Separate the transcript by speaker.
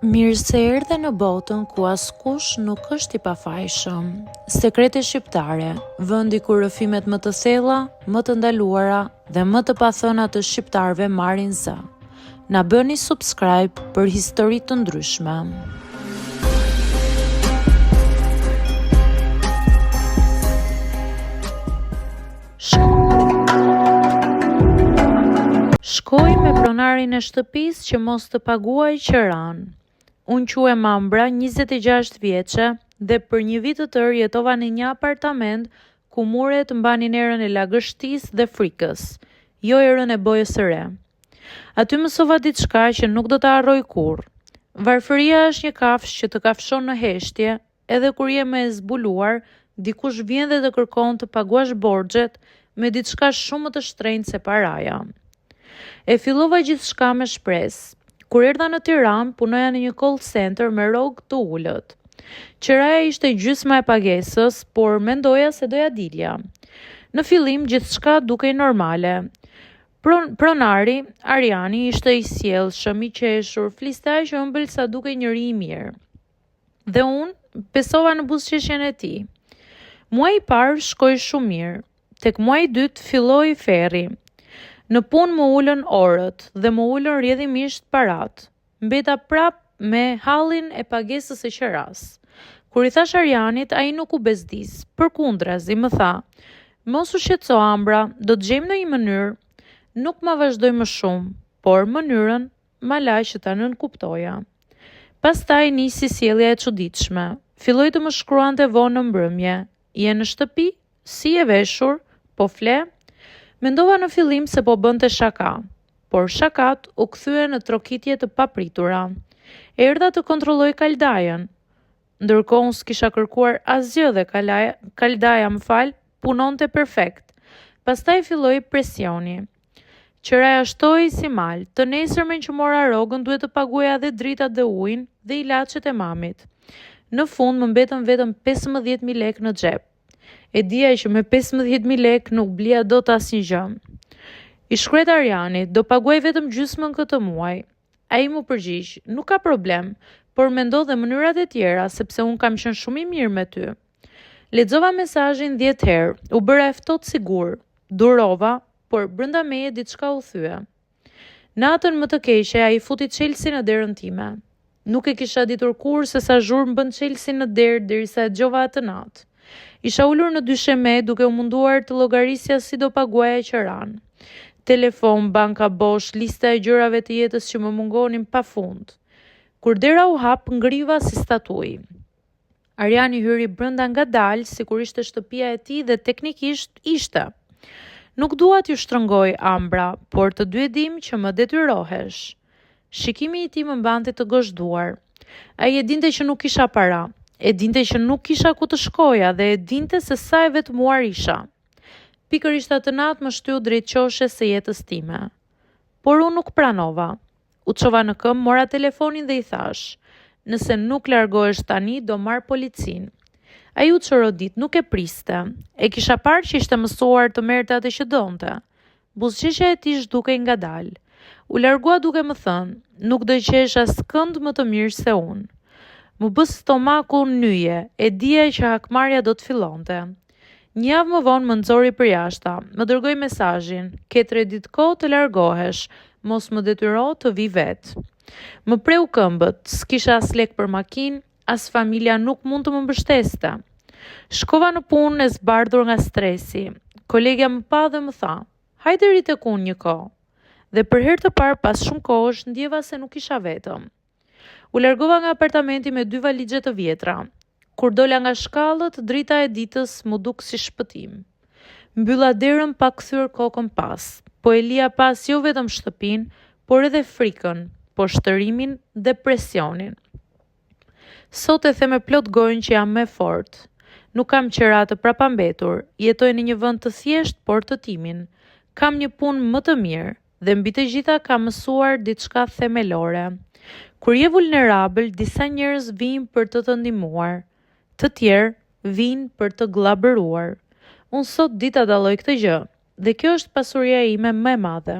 Speaker 1: Mirë se erdhe në botën ku askush nuk është i pafajshëm. Sekrete shqiptare, vendi ku rrëfimet më të thella, më të ndaluara dhe më të pathëna të shqiptarëve marrin zë. Na bëni subscribe për histori të ndryshme. Shkoj me pronarin e shtëpisë që mos të paguaj qiran. Unë quhem Ambra, 26 vjeçe, dhe për një vit të tërë jetova në një apartament ku muret mbanin erën e lagështisë dhe frikës, jo erën e bojës së re. Aty mësova diçka që nuk do ta harroj kurrë. Varfëria është një kafshë që të kafshon në heshtje, edhe kur je më e zbuluar, dikush vjen dhe të kërkon të paguash borxhet me diçka shumë më të shtrenjtë se paraja. E fillova gjithçka me shpresë. Kur erdha në Tiranë, punoja në një call center me rrogë të ulët. Qiraja ishte gjysma e pagesës, por mendoja se doja dilja. Në fillim gjithçka dukej normale. Pronari, Ariani, ishte i sjellshëm, i qeshur, fliste aq ëmbël sa dukej njëri i mirë. Dhe unë besova në buzëqeshjen e tij. Muaji i parë shkoi shumë mirë. Tek muaji i dytë filloi ferri. Në punë më ulën orët dhe më ulën rrjedhimisht parat. Mbeta prap me hallin e pagesës së qiras. Kur i thash Arianit, ai nuk u bezdis. Përkundrazi më tha: "Mos u shqetëso Ambra, do të gjejmë ndonjë mënyrë." Nuk ma vazhdoi më shumë, por mënyrën ma la që ta nënkuptoja. Pastaj nisi sjellja e çuditshme. Filloi të më shkruante vonë në mbrëmje: "Je në shtëpi? Si je veshur? Po fle?" Mendova në fillim se po bënte shaka, por shakat u kthye në trokitje të papritura. Erdha të kontrolloj kaldajen. Ndërkohë unë s'kisha kërkuar asgjë dhe kaldaja punonte perfekt. Pastaj filloi presioni. Qiraja shtoi si mal, të nesërmen që mora rrogën duhet të paguaja dhe dritat dhe ujin dhe ilaçet e mamit. Në fund më mbetën vetëm 15.000 lekë në xhep. E dija që me 15.000 lekë nuk blija dot asnjë gjë. I shkruaj Arianit, do paguaj vetëm gjysmën këtë muaj. Ai mu përgjigj: "Nuk ka problem, por mendo dhe mënyrat e tjera sepse un kam qenë shumë i mirë me ty." Lexova mesazhin 10 herë, u bëra e ftohtë sigur, durova, por brenda meje diçka u thye. Natën më të keqe ai futi çelsin në derën time. Nuk e kisha ditur kurrë se sa zhurmë bën çelsi në derë derisa e dëgjova atë natë. Isha ulur në dysheme duke u munduar të llogarisja si do paguaja qiran. Telefon, banka bosh, lista e gjërave të jetës që më mungonin pafund. Kur dera u hap, ngriva si statuj. Ariani hyri brenda ngadalë, sikur ishte shtëpia e tij dhe teknikisht ishte. "Nuk dua t'ju shtrëngoj, Ambra, por të dy e dim që më detyrohesh." Shikimi i tij më mbante të gozhduar. Ai e dinte që nuk kisha para. E dinte që nuk kisha ku të shkoja dhe e dinte se sa e vetmuar isha. Pikërisht atë natë më shtyu drejt qoshes së jetës time. Por unë nuk pranova. U çova në këmbë, mora telefonin dhe i thash: "Nëse nuk largohesh tani, do marr policin." Ai u çorodit, nuk e priste. E kisha parë që ishte mësuar të merrte atë që donte. Buzëqeshja e tij zhdukej ngadalë. U largua duke më thënë: "Nuk do qesh askënd më të mirë se unë." Më bës stomaku nyje, e dija që hakmarrja do të fillonte. Një javë më vonë më nxori për jashta, më dërgoi mesazhin: "Ke 3 ditë kohë të largohesh, mos më detyro të vi vetë." Më preu këmbët, s'kisha as lek për makinë, as familja nuk mund të më mbështeste. Shkova në punë e zbardhur nga stresi. Kolegja më pa dhe më tha: "Hajde ri tek unë një kohë." Dhe për herë të parë pas shumë kohësh ndjeva se nuk isha vetëm. U largova nga apartamenti me 2 valixhe të vjetra. Kur dola nga shkallët, drita e ditës më duk si shpëtim. Mbylla derën pa kthyer kokën pas, po e lija pas jo vetëm shtëpinë, por edhe frikën, poshtërimin dhe presionin. Sot e the me plot gojën që jam më fort. Nuk kam qira të prapambetur, jetoj në një vend të thjesht por të timin. Kam një punë më të mirë dhe mbi të gjitha kam mësuar diçka themelore. Kur je vulnerabël, disa njerëz vijnë për të të ndihmuar, të tjerë vijnë për të glabëruar. Unë sot dita dalloj këtë gjë, dhe kjo është pasuria ime më e madhe.